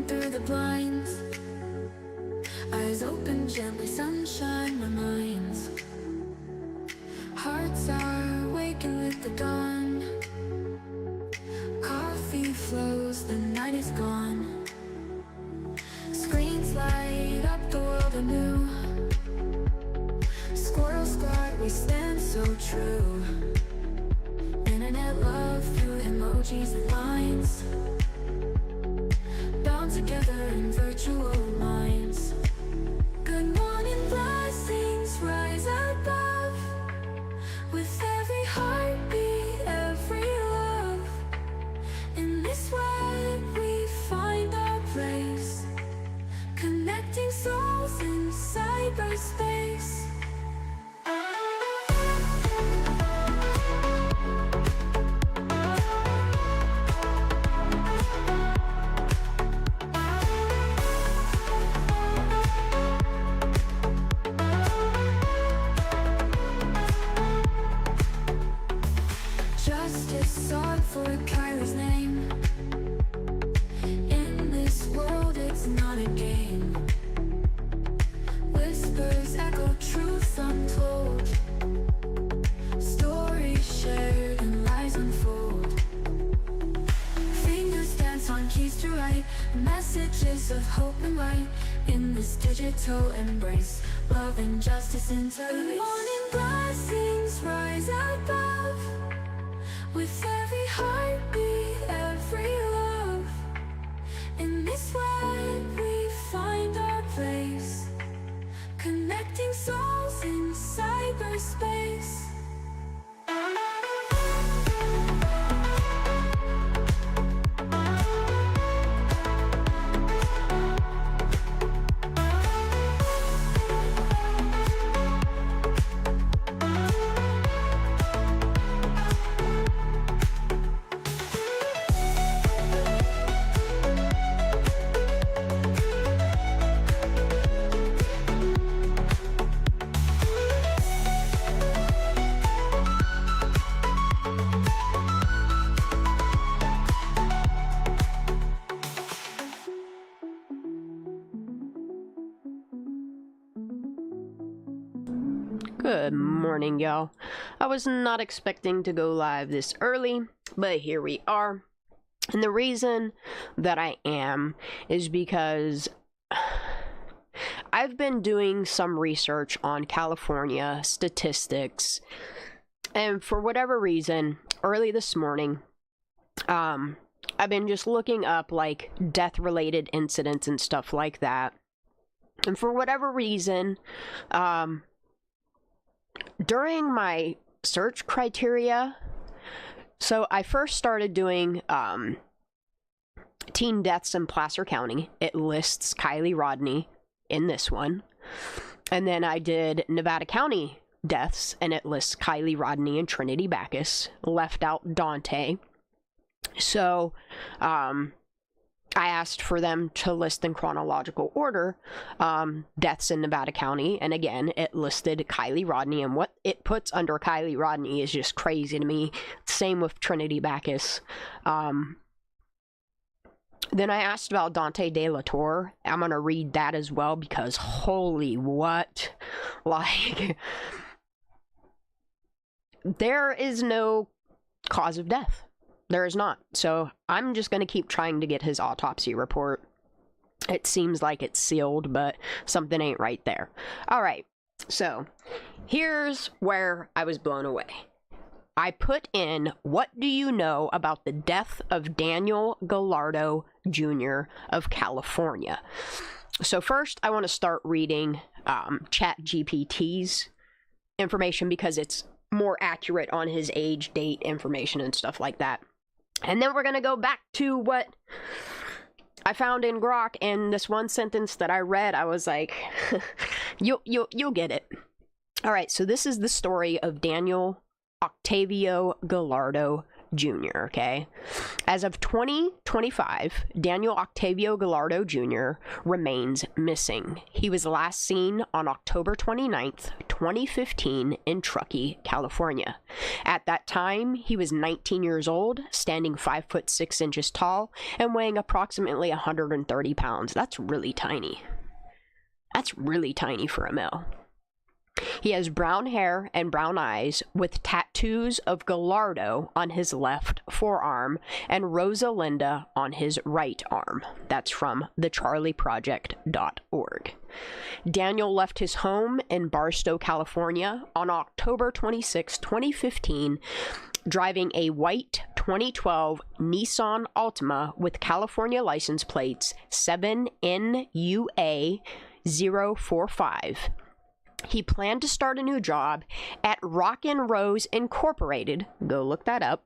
looking through the blinds, eyes open gently, sunshine my minds. Hearts are waking with the dawn, coffee flows, the night is gone. Screens light up the world anew, squirrel squad, we stand so true. Internet love through emojis and lines, bound together in virtual minds. Good morning, blessings rise above, with every heartbeat, every love. In this web we find our place, connecting souls in cyberspace. Justice sought for Kylie's name. In this world it's not a game. Whispers echo, truth untold, stories shared and lies unfold. Fingers dance on keys to write messages of hope and light. In this digital embrace, love and justice interlace. Morning blessings rise above, with every heartbeat, every love. In this web we find our place, connecting souls in cyberspace. Good morning, y'all. I was not expecting to go live this early, but here we are. And the reason that I am is because I've been doing some research on California statistics, and for whatever reason, early this morning, I've been just looking up like death-related incidents and stuff like that. And for whatever reason, during my search criteria, so I first started doing teen deaths in Placer County. It lists Kylie Rodney in this one. And then I did Nevada County deaths, and it lists Kylie Rodney and Trinity Backus, left out Dante. So I asked for them to list in chronological order deaths in Nevada County, and again, it listed Kylie Rodney, and what it puts under Kylie Rodney is just crazy to me. Same with Trinity Backus. Then I asked about Dante De La Torre. I'm going to read that as well, because holy what? Like, there is no cause of death. There is not. So I'm just going to keep trying to get his autopsy report. It seems like it's sealed, but something ain't right there. All right. So here's where I was blown away. I put in, what do you know about the death of Daniel Gallardo Jr. of California? So first, I want to start reading ChatGPT's information, because it's more accurate on his age, date, information, and stuff like that. And then we're going to go back to what I found in Grok, and this one sentence that I read, I was like, you'll get it. All right, so this is the story of Daniel Octavio Gallardo Jr., okay? As of 2025, Daniel Octavio Gallardo Jr. remains missing. He was last seen on October 29th, 2015 in Truckee, California. At that time, he was 19 years old, standing 5 foot 6 inches tall, and weighing approximately 130 pounds. That's really tiny. That's really tiny for a male. He has brown hair and brown eyes with tattoos of Gallardo on his left forearm and Rosalinda on his right arm. That's from thecharlieproject.org. Daniel left his home in Barstow, California on October 26, 2015, driving a white 2012 Nissan Altima with California license plates 7NUA045. He planned to start a new job at Rockin' Rose Incorporated, go look that up,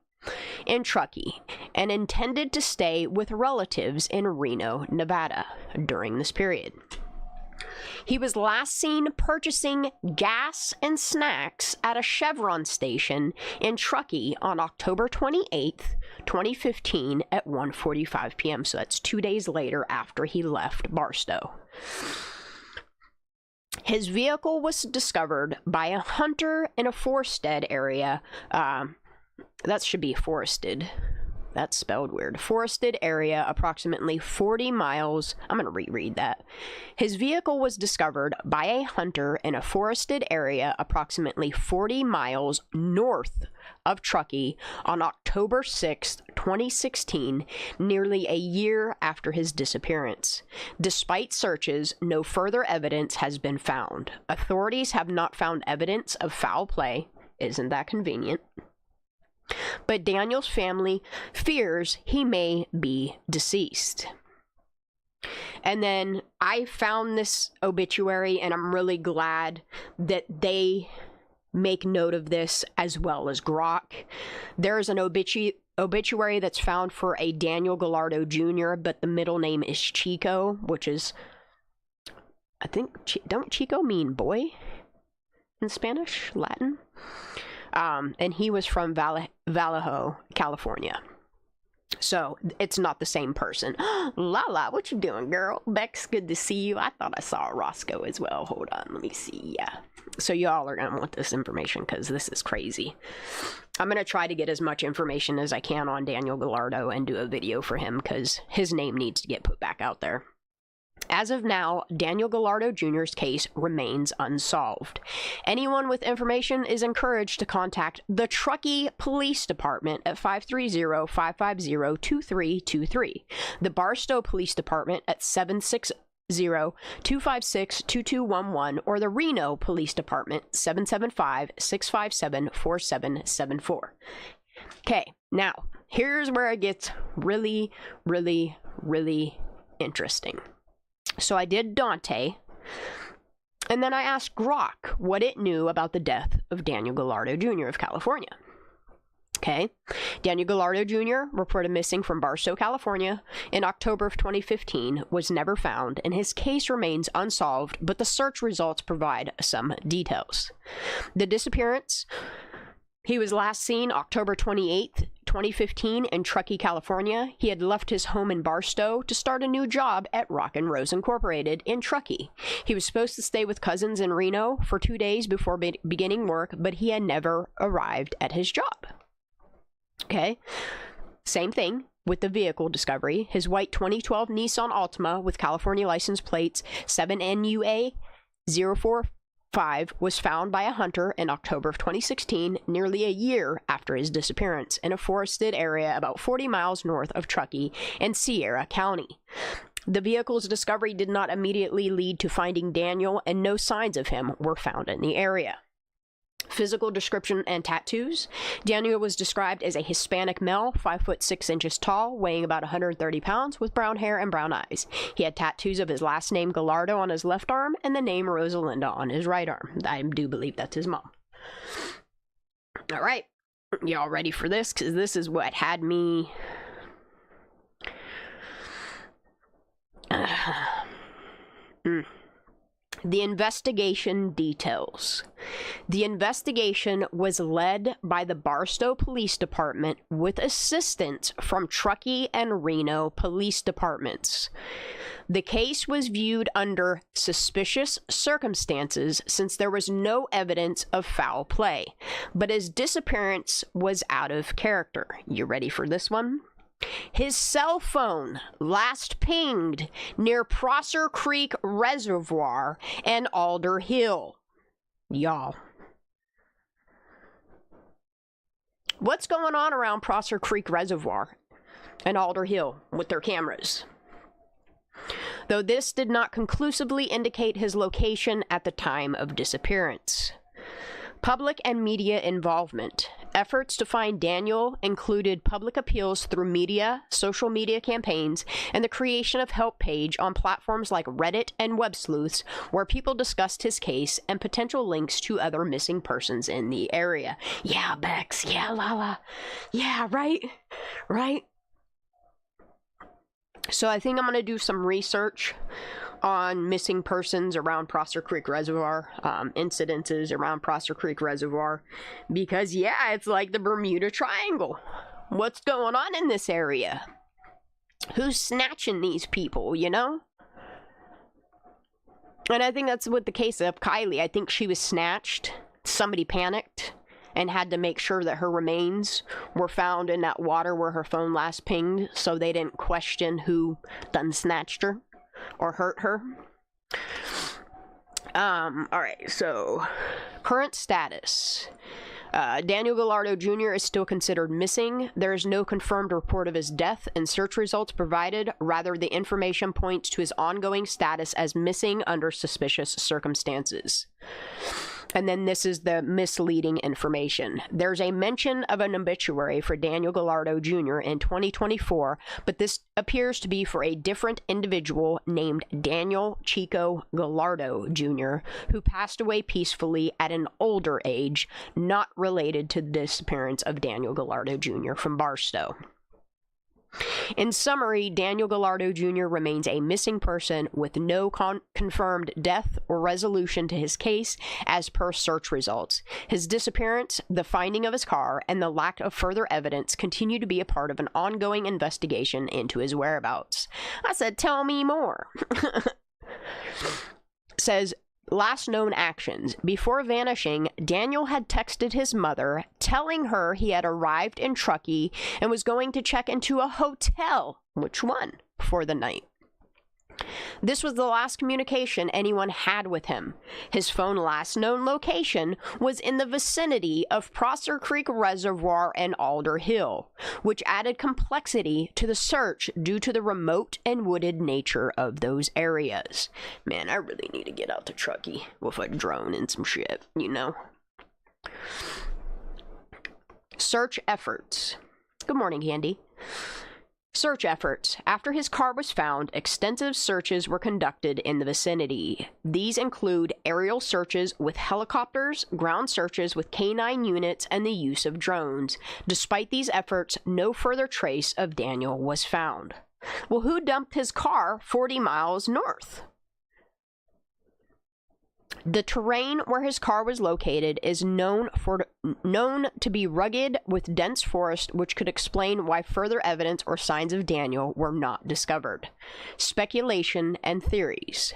in Truckee, and intended to stay with relatives in Reno, Nevada during this period. He was last seen purchasing gas and snacks at a Chevron station in Truckee on October 28th, 2015 at 1:45 p.m. So that's 2 days later after he left Barstow. His vehicle was discovered by a hunter in a forested area. That should be forested. That's spelled weird. Forested area, approximately 40 miles. I'm going to reread that. His vehicle was discovered by a hunter in a forested area, approximately 40 miles north of Truckee on October 6, 2016, nearly a year after his disappearance. Despite searches, no further evidence has been found. Authorities have not found evidence of foul play. Isn't that convenient? But Daniel's family fears he may be deceased. And then I found this obituary, and I'm really glad that they make note of this as well as Grok. There's an obituary that's found for a Daniel Gallardo Jr., but the middle name is Chico, which is, I think, don't Chico mean boy in Spanish, Latin? And he was from Vallejo, California. So it's not the same person. Lala, what you doing, girl? Bex, good to see you. I thought I saw Roscoe as well. Hold on, let me see. Yeah. So y'all are going to want this information because this is crazy. I'm going to try to get as much information as I can on Daniel Gallardo and do a video for him because his name needs to get put back out there. As of now, Daniel Gallardo Jr.'s case remains unsolved. Anyone with information is encouraged to contact the Truckee Police Department at 530-550-2323, the Barstow Police Department at 760-256-2211, or the Reno Police Department 775-657-4774. Okay, now, here's where it gets really, really, really interesting. So I did Dante, and then I asked Grok what it knew about the death of Daniel Gallardo Jr. of California. Okay, Daniel Gallardo Jr., reported missing from Barstow, California in October of 2015, was never found, and his case remains unsolved, but the search results provide some details. The disappearance: he was last seen October 28th, 2015 in Truckee, California. He had left his home in Barstow to start a new job at Rockin' Rose Incorporated in Truckee. He was supposed to stay with cousins in Reno for 2 days before beginning work, but he had never arrived at his job. Okay, same thing with the vehicle discovery. His white 2012 Nissan Altima with California license plates 7NUA045 was found by a hunter in October of 2016, nearly a year after his disappearance, in a forested area about 40 miles north of Truckee in Sierra County. The vehicle's discovery did not immediately lead to finding Daniel, and no signs of him were found in the area. Physical description and tattoos: Daniel was described as a Hispanic male, 5 foot 6 inches tall, weighing about 130 pounds, with brown hair and brown eyes. He had tattoos of his last name Gallardo on his left arm and the name Rosalinda on his right arm. I do believe that's his mom. All right, y'all ready for this? Because this is what had me... The investigation details. The investigation was led by the Barstow Police Department with assistance from Truckee and Reno Police Departments. The case was viewed under suspicious circumstances since there was no evidence of foul play, but his disappearance was out of character. You ready for this one? His cell phone last pinged near Prosser Creek Reservoir and Alder Hill. Y'all. What's going on around Prosser Creek Reservoir and Alder Hill with their cameras? Though this did not conclusively indicate his location at the time of disappearance. Public and media involvement. Efforts to find Daniel included public appeals through media, social media campaigns, and the creation of help page on platforms like Reddit and Web Sleuths, where people discussed his case and potential links to other missing persons in the area. Yeah, Bex. Yeah, Lala. Yeah, right? Right? So I think I'm going to do some research on missing persons around Prosser Creek Reservoir, incidences around Prosser Creek Reservoir, because yeah, it's like the Bermuda Triangle. What's going on in this area? Who's snatching these people, you know? And I think that's what the case of Kylie. I think she was snatched. Somebody panicked and had to make sure that her remains were found in that water where her phone last pinged, so they didn't question who done snatched her or hurt her. Alright, so current status. Daniel Gallardo Jr. is still considered missing. There is no confirmed report of his death and search results provided. Rather, the information points to his ongoing status as missing under suspicious circumstances. And then this is the misleading information. There's a mention of an obituary for Daniel Gallardo Jr. in 2024, but this appears to be for a different individual named Daniel Chico Gallardo Jr., who passed away peacefully at an older age, not related to the disappearance of Daniel Gallardo Jr. from Barstow. In summary, Daniel Gallardo Jr. remains a missing person with no confirmed death or resolution to his case as per search results. His disappearance, the finding of his car, and the lack of further evidence continue to be a part of an ongoing investigation into his whereabouts. I said, tell me more. Says, last known actions. Before vanishing, Daniel had texted his mother, telling her he had arrived in Truckee and was going to check into a hotel. Which one? For the night. This was the last communication anyone had with him. His phone last known location was in the vicinity of Prosser Creek Reservoir and Alder Hill, which added complexity to the search due to the remote and wooded nature of those areas. Man, I really need to get out to Truckee with a drone and some shit, you know? Search efforts. Good morning, Candy. Search efforts. After his car was found, extensive searches were conducted in the vicinity. These include aerial searches with helicopters, ground searches with K9 units, and the use of drones. Despite these efforts, no further trace of Daniel was found. Well, who dumped his car 40 miles north? The terrain where his car was located is known to be rugged with dense forest, which could explain why further evidence or signs of Daniel were not discovered. Speculation and theories.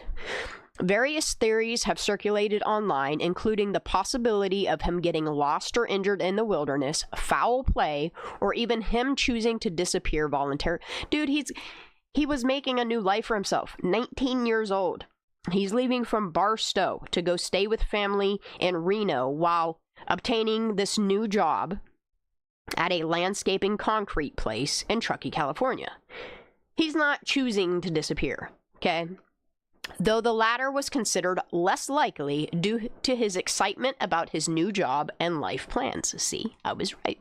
Various theories have circulated online, including the possibility of him getting lost or injured in the wilderness, foul play, or even him choosing to disappear voluntarily. Dude, he was making a new life for himself. 19 years old. He's leaving from Barstow to go stay with family in Reno while obtaining this new job at a landscaping concrete place in Truckee, California. He's not choosing to disappear, okay? Though the latter was considered less likely due to his excitement about his new job and life plans. See, I was right.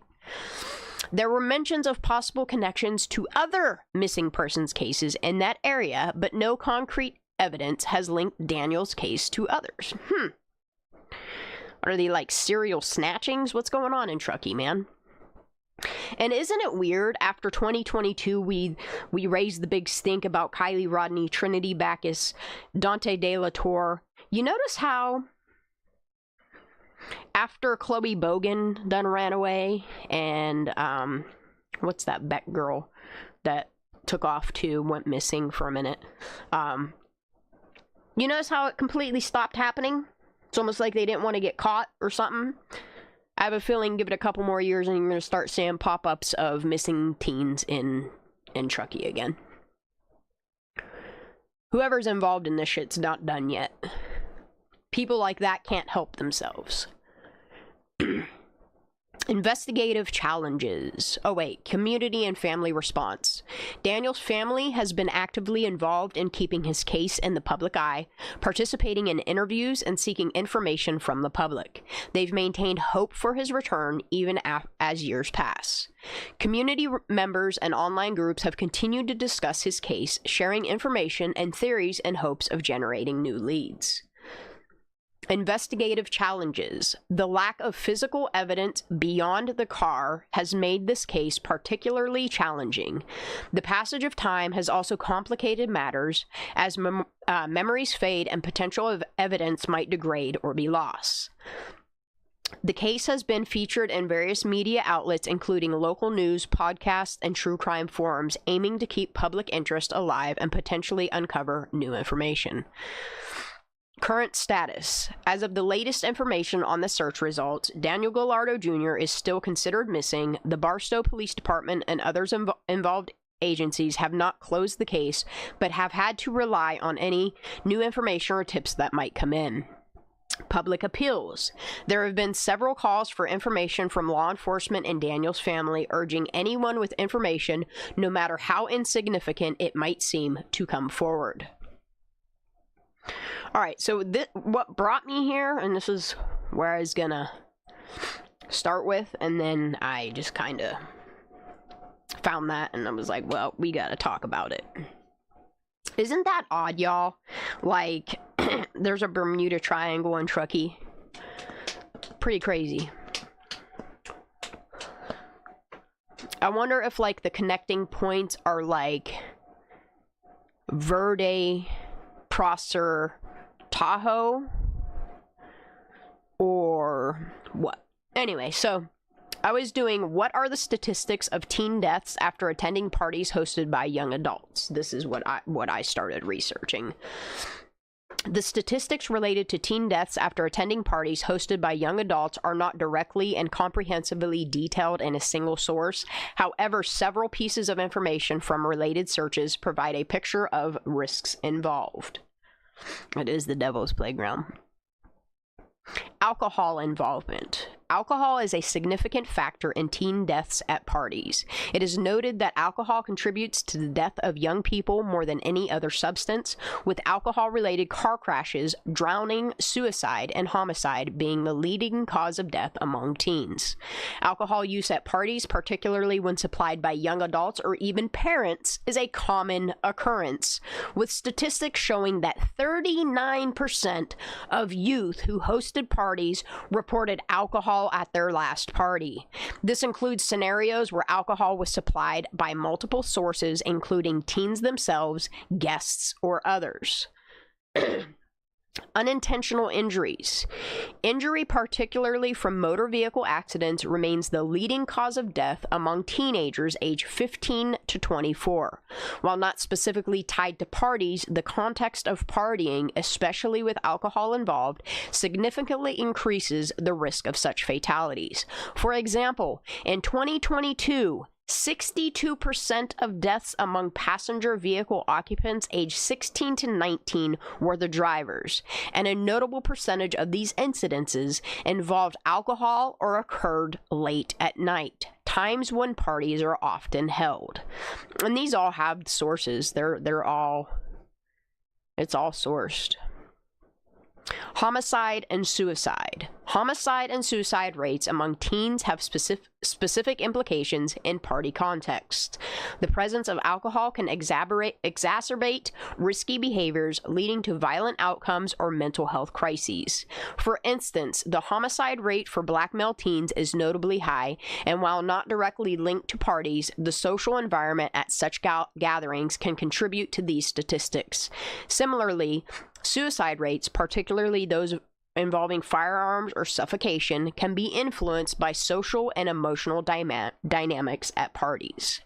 There were mentions of possible connections to other missing persons cases in that area, but no concrete evidence has linked Daniel's case to others. Are they like serial snatchings? What's going on in Truckee, man? And isn't it weird, after 2022, we raised the big stink about Kylie Rodney, Trinity Backus, Dante De La Torre. You notice how after Chloe Bogan done ran away, and what's that Beck girl that took off too, went missing for a minute. You notice how it completely stopped happening? It's almost like they didn't want to get caught or something. I have a feeling, give it a couple more years and you're going to start seeing pop-ups of missing teens in Truckee again. Whoever's involved in this shit's not done yet. People like that can't help themselves. Investigative challenges. Oh wait, community and family response. Daniel's family has been actively involved in keeping his case in the public eye, participating in interviews and seeking information from the public. They've maintained hope for his return even as years pass. Community members and online groups have continued to discuss his case, sharing information and theories in hopes of generating new leads. Investigative challenges. The lack of physical evidence beyond the car has made this case particularly challenging. The passage of time has also complicated matters as memories fade and potential evidence might degrade or be lost. The case has been featured in various media outlets, including local news, podcasts, and true crime forums, aiming to keep public interest alive and potentially uncover new information. Current status. As of the latest information on the search results, Daniel Gallardo Jr. is still considered missing. The Barstow Police Department and others involved agencies have not closed the case, but have had to rely on any new information or tips that might come in. Public appeals. There have been several calls for information from law enforcement and Daniel's family, urging anyone with information, no matter how insignificant it might seem, to come forward. Alright, so what brought me here, and this is where I was gonna start with, and then I just kind of found that, and I was like, well, we gotta talk about it. Isn't that odd, y'all? Like, there's a Bermuda Triangle in Truckee. Pretty crazy. I wonder if, like, the connecting points are, like, Verde, Prosser, Tahoe, or what? Anyway, so I was doing what are the statistics of teen deaths after attending parties hosted by young adults. This is what I started researching. The statistics related to teen deaths after attending parties hosted by young adults are not directly and comprehensively detailed in a single source. However, several pieces of information from related searches provide a picture of risks involved. It is the devil's playground. Alcohol involvement. Alcohol is a significant factor in teen deaths at parties. It is noted that alcohol contributes to the death of young people more than any other substance, with alcohol-related car crashes, drowning, suicide, and homicide being the leading cause of death among teens. Alcohol use at parties, particularly when supplied by young adults or even parents, is a common occurrence, with statistics showing that 39% of youth who hosted parties reported alcohol at their last party. This includes scenarios where alcohol was supplied by multiple sources, including teens themselves, guests, or others. Unintentional injuries. Injury, particularly from motor vehicle accidents, remains the leading cause of death among teenagers aged 15 to 24. While not specifically tied to parties, the context of partying, especially with alcohol involved, significantly increases the risk of such fatalities. For example, in 2022, 62% of deaths among passenger vehicle occupants aged 16 to 19 were the drivers, and a notable percentage of these incidences involved alcohol or occurred late at night, times when parties are often held. And these all have sources. It's all sourced. Homicide and suicide. Homicide and suicide rates among teens have specific implications in party contexts. The presence of alcohol can exacerbate risky behaviors, leading to violent outcomes or mental health crises. For instance, the homicide rate for Black male teens is notably high, and while not directly linked to parties, the social environment at such gatherings can contribute to these statistics. Similarly, suicide rates, particularly those involving firearms or suffocation, can be influenced by social and emotional dynamics at parties.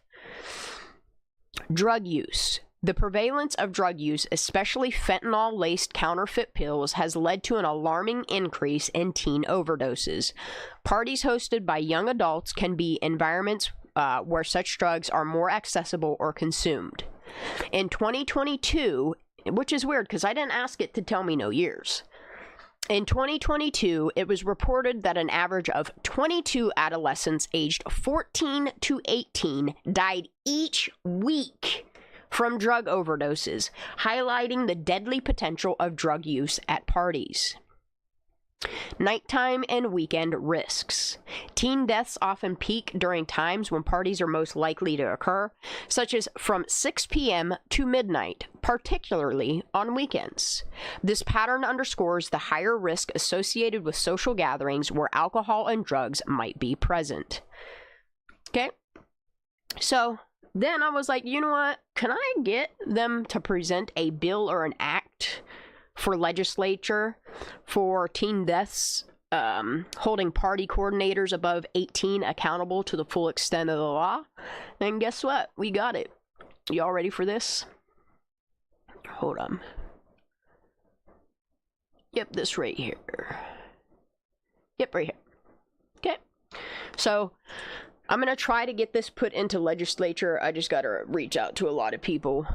Drug use. The prevalence of drug use, especially fentanyl-laced counterfeit pills, has led to an alarming increase in teen overdoses. Parties hosted by young adults can be environments where such drugs are more accessible or consumed. In 2022, which is weird because I didn't ask it to tell me no years. In 2022, it was reported that an average of 22 adolescents aged 14 to 18 died each week from drug overdoses, highlighting the deadly potential of drug use at parties. Nighttime and weekend risks. Teen deaths often peak during times when parties are most likely to occur, such as from 6 p.m. to midnight, particularly on weekends. This pattern underscores the higher risk associated with social gatherings where alcohol and drugs might be present. Okay, so then I was like, you know what? Can I get them to present a bill or an act for legislature for teen deaths, holding party coordinators above 18 accountable to the full extent of the law? And guess what? We got it. Y'all ready for this? Hold on. Yep, this right here. Yep, right here. Okay. So I'm going to try to get this put into legislature. I just got to reach out to a lot of people.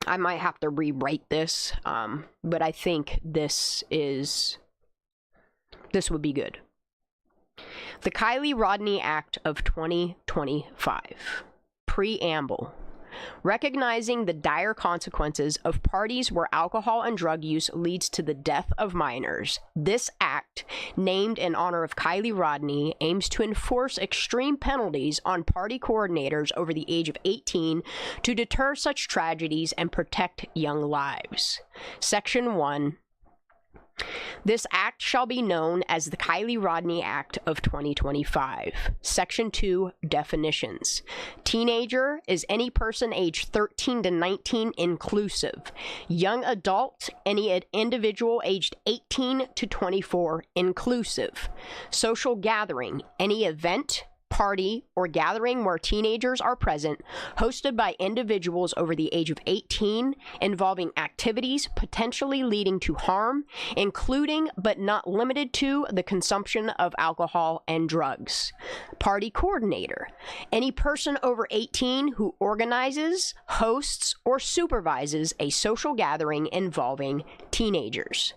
I might have to rewrite this, but I think this would be good. The Kylie Rodney Act of 2025. Preamble. Recognizing the dire consequences of parties where alcohol and drug use leads to the death of minors, this act, named in honor of Kylie Rodney, aims to enforce extreme penalties on party coordinators over the age of 18 to deter such tragedies and protect young lives. Section 1. This act shall be known as the Kylie Rodney Act of 2025. Section 2, definitions. Teenager is any person aged 13 to 19 inclusive. Young adult, any individual aged 18 to 24 inclusive. Social gathering, any event, party, or gathering where teenagers are present, hosted by individuals over the age of 18, involving activities potentially leading to harm, including but not limited to the consumption of alcohol and drugs. Party coordinator, any person over 18 who organizes, hosts, or supervises a social gathering involving teenagers.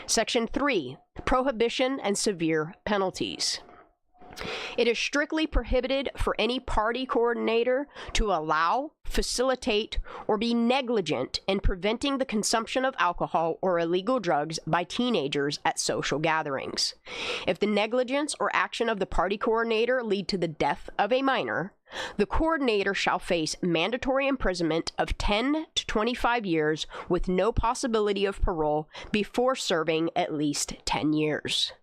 Section 3, prohibition and severe penalties. It is strictly prohibited for any party coordinator to allow, facilitate, or be negligent in preventing the consumption of alcohol or illegal drugs by teenagers at social gatherings. If the negligence or action of the party coordinator lead to the death of a minor, the coordinator shall face mandatory imprisonment of 10 to 25 years with no possibility of parole before serving at least 10 years.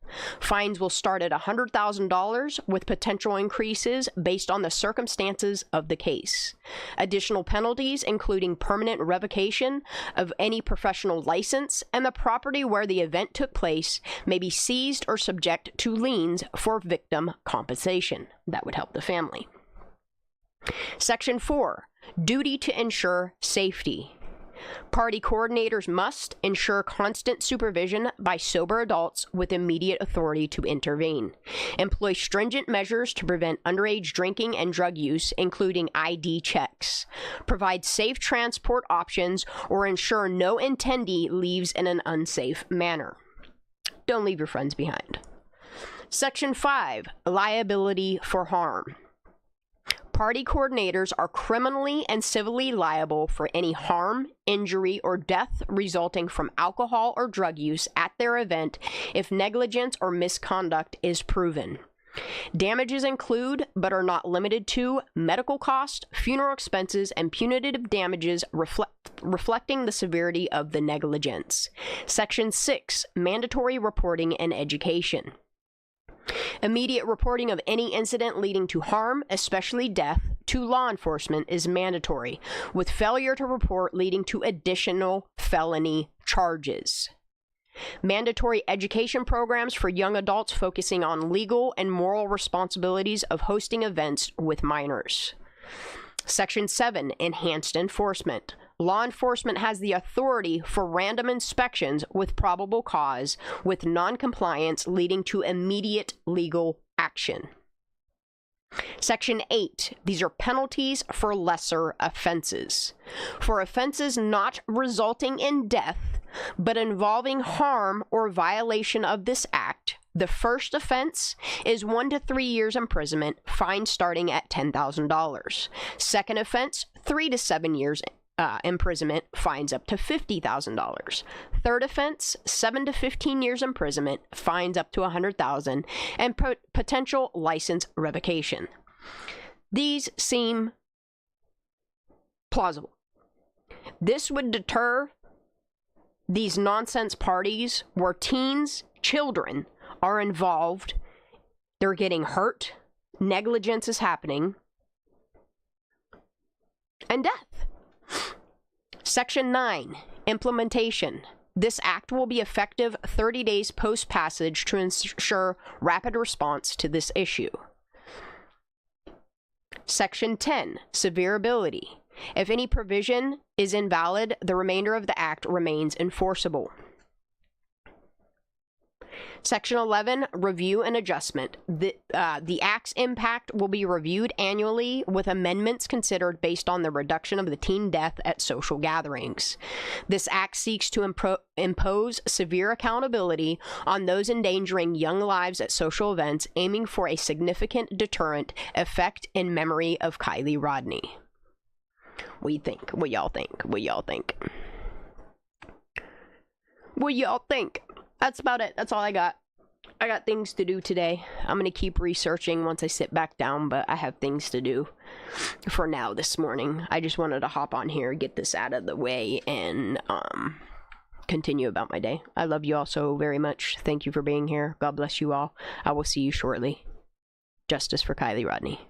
Fines will start at $100,000 with potential increases based on the circumstances of the case. Additional penalties, including permanent revocation of any professional license and the property where the event took place, may be seized or subject to liens for victim compensation. That would help the family. Section 4, duty to ensure safety. Party coordinators must ensure constant supervision by sober adults with immediate authority to intervene. Employ stringent measures to prevent underage drinking and drug use, including ID checks. Provide safe transport options or ensure no attendee leaves in an unsafe manner. Don't leave your friends behind. Section 5, liability for harm. Party coordinators are criminally and civilly liable for any harm, injury, or death resulting from alcohol or drug use at their event if negligence or misconduct is proven. Damages include, but are not limited to, medical costs, funeral expenses, and punitive damages reflecting the severity of the negligence. Section 6, mandatory reporting and education. Immediate reporting of any incident leading to harm, especially death, to law enforcement is mandatory, with failure to report leading to additional felony charges. Mandatory education programs for young adults focusing on legal and moral responsibilities of hosting events with minors. Section 7, enhanced enforcement. Law enforcement has the authority for random inspections with probable cause, with non-compliance leading to immediate legal action. Section 8, these are penalties for lesser offenses. For offenses not resulting in death, but involving harm or violation of this act, the first offense is 1 to 3 years imprisonment, fine starting at $10,000. Second offense, 3 to 7 years imprisonment, fines up to $50,000. Third offense, 7 to 15 years imprisonment, fines up to $100,000, and potential license revocation. These seem plausible. This would deter these nonsense parties where teens, children are involved, they're getting hurt, negligence is happening, and death. Section 9, implementation. This act will be effective 30 days post-passage to ensure rapid response to this issue. Section 10, severability. If any provision is invalid, the remainder of the act remains enforceable. Section 11, review and adjustment. The Act's impact will be reviewed annually with amendments considered based on the reduction of the teen death at social gatherings. This Act seeks to impose severe accountability on those endangering young lives at social events, aiming for a significant deterrent effect in memory of Kylie Rodney. What y'all think? What y'all think? That's about it. That's all I got. I got things to do today. I'm going to keep researching once I sit back down, but I have things to do for now this morning. I just wanted to hop on here, get this out of the way, and continue about my day. I love you all so very much. Thank you for being here. God bless you all. I will see you shortly. Justice for Kylie Rodney.